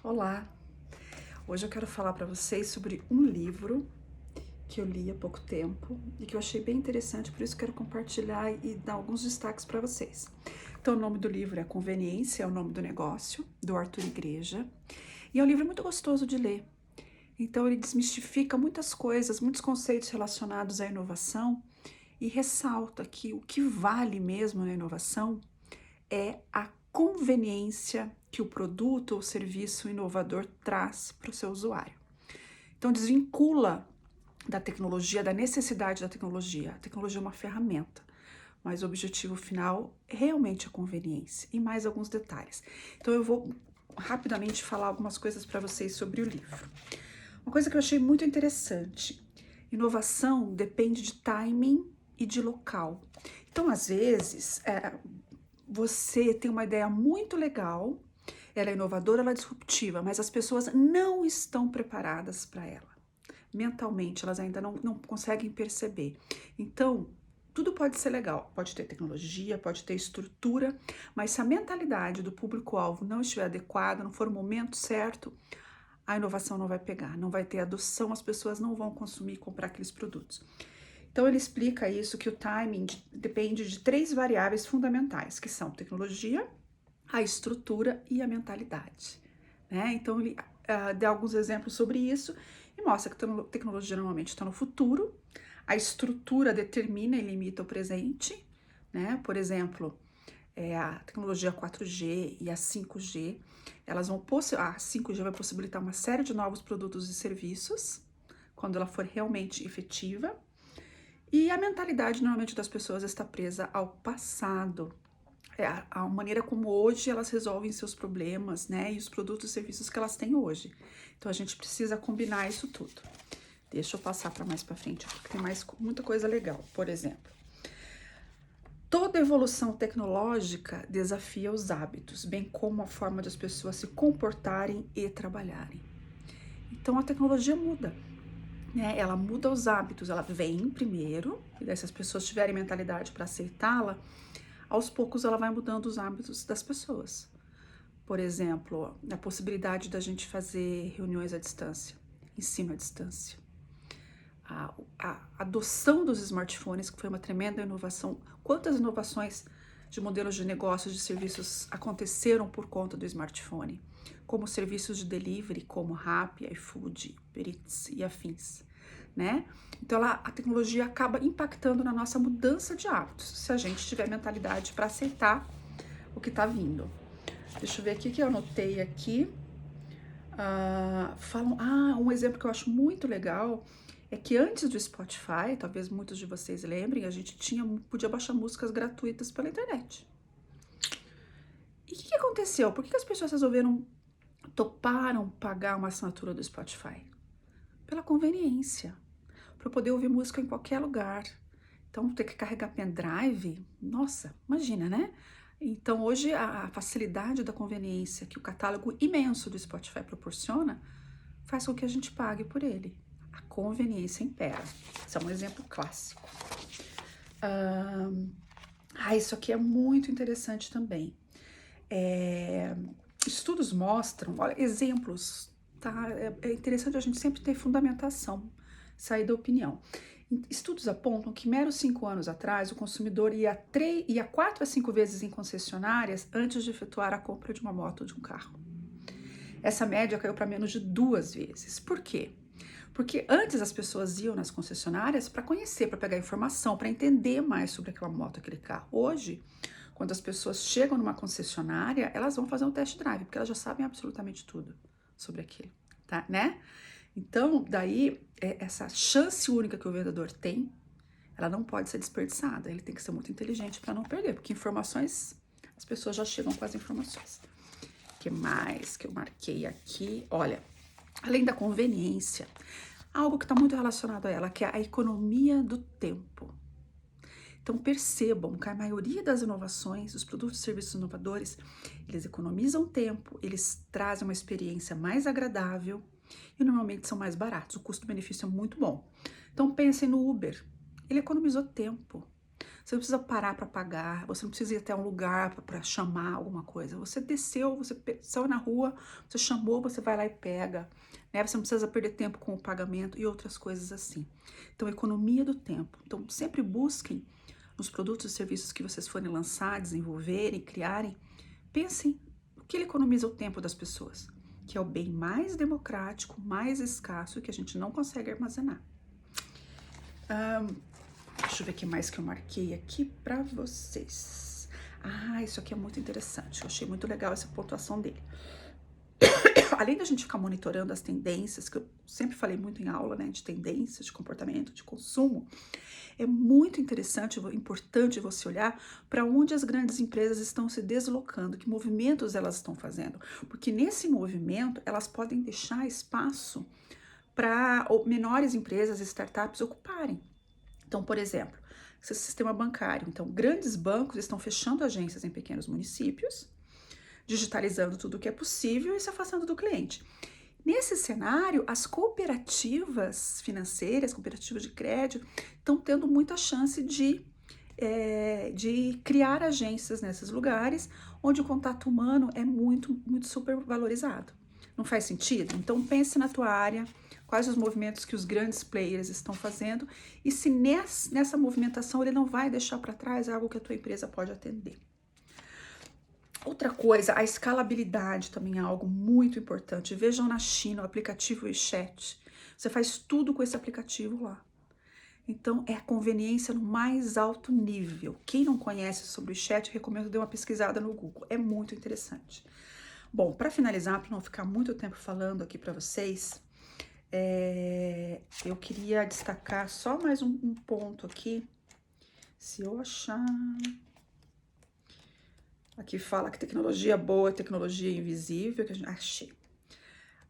Olá! Hoje eu quero falar para vocês sobre um livro que eu li há pouco tempo e que eu achei bem interessante, por isso quero compartilhar e dar alguns destaques para vocês. Então, o nome do livro é Conveniência, é o nome do negócio, do Arthur Igreja, e é um livro muito gostoso de ler. Então, ele desmistifica muitas coisas, muitos conceitos relacionados à inovação e ressalta que o que vale mesmo na inovação é a conveniência que o produto ou serviço inovador traz para o seu usuário. Então, desvincula da tecnologia, da necessidade da tecnologia. A tecnologia é uma ferramenta, mas o objetivo final é realmente a conveniência e mais alguns detalhes. Então, eu vou rapidamente falar algumas coisas para vocês sobre o livro. Uma coisa que eu achei muito interessante: inovação depende de timing e de local. Então, às vezes, você tem uma ideia muito legal, ela é inovadora, ela é disruptiva, mas as pessoas não estão preparadas para ela. Mentalmente, elas ainda não conseguem perceber. Então, tudo pode ser legal, pode ter tecnologia, pode ter estrutura, mas se a mentalidade do público-alvo não estiver adequada, não for o momento certo, a inovação não vai pegar, não vai ter adoção, as pessoas não vão consumir e comprar aqueles produtos. Então, ele explica isso, que o timing depende de 3 variáveis fundamentais, que são tecnologia, a estrutura e a mentalidade, né? Então, ele dá alguns exemplos sobre isso e mostra que a tecnologia normalmente está no futuro, a estrutura determina e limita o presente, né? Por exemplo, a tecnologia 4G e a 5G, a 5G vai possibilitar uma série de novos produtos e serviços, quando ela for realmente efetiva. E a mentalidade normalmente das pessoas está presa ao passado, a maneira como hoje elas resolvem seus problemas, né? E os produtos e serviços que elas têm hoje. Então a gente precisa combinar isso tudo. Deixa eu passar para mais para frente, porque tem muita coisa legal. Por exemplo, toda evolução tecnológica desafia os hábitos, bem como a forma de as pessoas se comportarem e trabalharem. Então a tecnologia muda. Né, ela muda os hábitos, ela vem primeiro, e daí se as pessoas tiverem mentalidade para aceitá-la, aos poucos ela vai mudando os hábitos das pessoas. Por exemplo, a possibilidade da gente fazer reuniões à distância, ensino à distância. A adoção dos smartphones, que foi uma tremenda inovação. Quantas inovações de modelos de negócios, de serviços aconteceram por conta do smartphone? Como serviços de delivery, como Rappi, iFood, Uber Eats e afins, né? Então, a tecnologia acaba impactando na nossa mudança de hábitos, se a gente tiver mentalidade para aceitar o que está vindo. Deixa eu ver aqui que eu anotei aqui. Um exemplo que eu acho muito legal é que antes do Spotify, talvez muitos de vocês lembrem, a gente podia baixar músicas gratuitas pela internet. E o que aconteceu? Por que as pessoas toparam pagar uma assinatura do Spotify? Pela conveniência, para poder ouvir música em qualquer lugar. Então, ter que carregar pendrive, nossa, imagina, né? Então, hoje, a facilidade da conveniência que o catálogo imenso do Spotify proporciona faz com que a gente pague por ele. A conveniência impera. Esse é um exemplo clássico. Isso aqui é muito interessante também. Estudos mostram, olha, exemplos, tá? É interessante a gente sempre ter fundamentação, sair da opinião. Estudos apontam que meros 5 anos atrás, o consumidor ia 4 a 5 vezes em concessionárias antes de efetuar a compra de uma moto ou de um carro. Essa média caiu para menos de 2 vezes. Por quê? Porque antes as pessoas iam nas concessionárias para conhecer, para pegar informação, para entender mais sobre aquela moto, aquele carro. Hoje, quando as pessoas chegam numa concessionária, elas vão fazer um test drive, porque elas já sabem absolutamente tudo sobre aquilo, tá, né? Então, daí, essa chance única que o vendedor tem, ela não pode ser desperdiçada. Ele tem que ser muito inteligente para não perder, porque informações, as pessoas já chegam com as informações. O que mais que eu marquei aqui? Olha, além da conveniência, algo que está muito relacionado a ela, que é a economia do tempo. Então, percebam que a maioria das inovações, os produtos e serviços inovadores, eles economizam tempo, eles trazem uma experiência mais agradável e normalmente são mais baratos. O custo-benefício é muito bom. Então, pensem no Uber. Ele economizou tempo. Você não precisa parar para pagar, você não precisa ir até um lugar para chamar alguma coisa. Você desceu, você saiu na rua, você chamou, você vai lá e pega. Né? Você não precisa perder tempo com o pagamento e outras coisas assim. Então, economia do tempo. Então, sempre busquem nos produtos e serviços que vocês forem lançar, desenvolverem, criarem, pensem o que ele economiza o tempo das pessoas, que é o bem mais democrático, mais escasso e que a gente não consegue armazenar. Deixa eu ver o que mais que eu marquei aqui para vocês. Isso aqui é muito interessante. Eu achei muito legal essa pontuação dele. Além da gente ficar monitorando as tendências, que eu sempre falei muito em aula, né, de tendências, de comportamento, de consumo, é muito interessante, importante você olhar para onde as grandes empresas estão se deslocando, que movimentos elas estão fazendo, porque nesse movimento elas podem deixar espaço para menores empresas, startups ocuparem. Então, por exemplo, esse sistema bancário. Então, grandes bancos estão fechando agências em pequenos municípios, digitalizando tudo o que é possível e se afastando do cliente. Nesse cenário, as cooperativas financeiras, cooperativas de crédito, estão tendo muita chance de criar agências nesses lugares, onde o contato humano é muito, muito super valorizado. Não faz sentido? Então pense na tua área, quais os movimentos que os grandes players estão fazendo e se nessa movimentação ele não vai deixar para trás algo que a tua empresa pode atender. Outra coisa, a escalabilidade também é algo muito importante. Vejam na China o aplicativo WeChat. Você faz tudo com esse aplicativo lá. Então, é a conveniência no mais alto nível. Quem não conhece sobre o WeChat, recomendo dar uma pesquisada no Google. É muito interessante. Bom, para finalizar, para não ficar muito tempo falando aqui para vocês, eu queria destacar só mais um ponto aqui. Se eu achar... Aqui fala que tecnologia boa é tecnologia invisível, que a gente... Achei.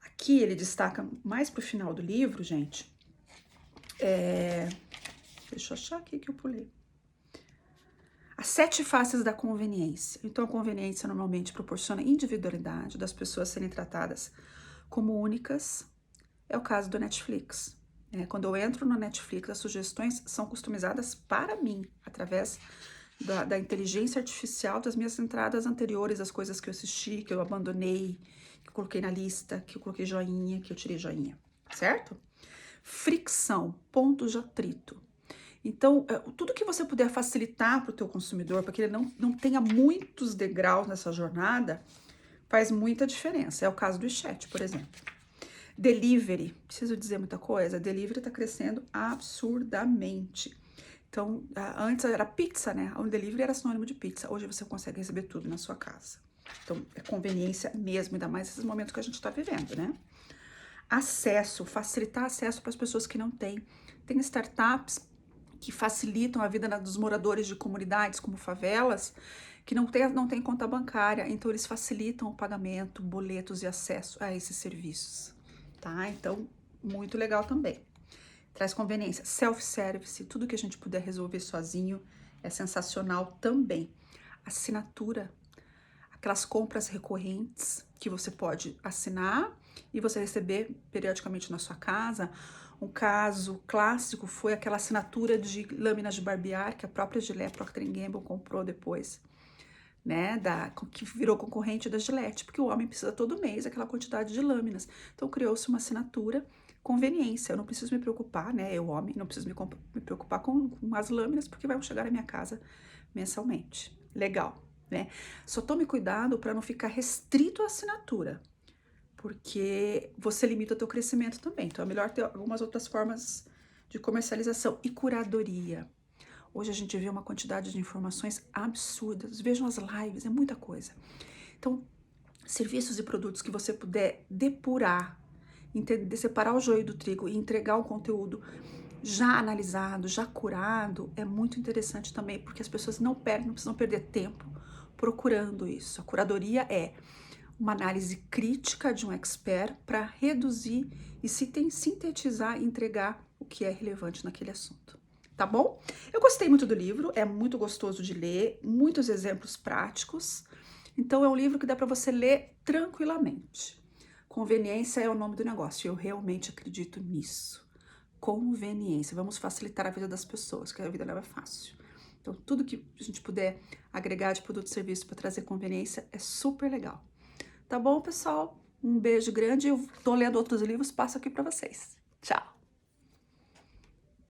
Aqui ele destaca mais pro final do livro, gente. Deixa eu achar aqui que eu pulei. As 7 faces da conveniência. Então, a conveniência normalmente proporciona individualidade das pessoas serem tratadas como únicas. É o caso do Netflix. Quando eu entro no Netflix, as sugestões são customizadas para mim, através da inteligência artificial das minhas entradas anteriores, as coisas que eu assisti, que eu abandonei, que eu coloquei na lista, que eu coloquei joinha, que eu tirei joinha, certo? Fricção, ponto de atrito. Então, tudo que você puder facilitar para o teu consumidor, para que ele não tenha muitos degraus nessa jornada, faz muita diferença. É o caso do WeChat, por exemplo. Delivery, preciso dizer muita coisa, delivery está crescendo absurdamente. Então, antes era pizza, né? O delivery era sinônimo de pizza. Hoje você consegue receber tudo na sua casa. Então, é conveniência mesmo, ainda mais nesses momentos que a gente está vivendo, né? Acesso, facilitar acesso para as pessoas que não têm. Tem startups que facilitam a vida dos moradores de comunidades como favelas, que não tem conta bancária, então eles facilitam o pagamento, boletos e acesso a esses serviços, tá? Então, muito legal também. Traz conveniência, self-service, tudo que a gente puder resolver sozinho é sensacional também. Assinatura, aquelas compras recorrentes que você pode assinar e você receber periodicamente na sua casa. Um caso clássico foi aquela assinatura de lâminas de barbear que a própria Gillette Procter & Gamble comprou depois, né, que virou concorrente da Gillette, porque o homem precisa todo mês aquela quantidade de lâminas. Então criou-se uma assinatura, conveniência, eu não preciso me preocupar, né, eu homem, não preciso me preocupar com as lâminas, porque vai chegar na minha casa mensalmente. Legal, né? Só tome cuidado para não ficar restrito à assinatura, porque você limita o teu crescimento também. Então é melhor ter algumas outras formas de comercialização e curadoria. Hoje a gente vê uma quantidade de informações absurdas. Vejam as lives, é muita coisa. Então, serviços e produtos que você puder depurar, entender, separar o joio do trigo e entregar o conteúdo já analisado, já curado, é muito interessante também, porque as pessoas não precisam perder tempo procurando isso. A curadoria é uma análise crítica de um expert para reduzir e sintetizar e entregar o que é relevante naquele assunto. Tá bom? Eu gostei muito do livro, é muito gostoso de ler, muitos exemplos práticos. Então é um livro que dá para você ler tranquilamente. Conveniência é o nome do negócio, eu realmente acredito nisso. Conveniência, vamos facilitar a vida das pessoas, que a vida não é fácil. Então, tudo que a gente puder agregar de produto e serviço para trazer conveniência é super legal. Tá bom, pessoal? Um beijo grande. Eu tô lendo outros livros, passo aqui para vocês. Tchau!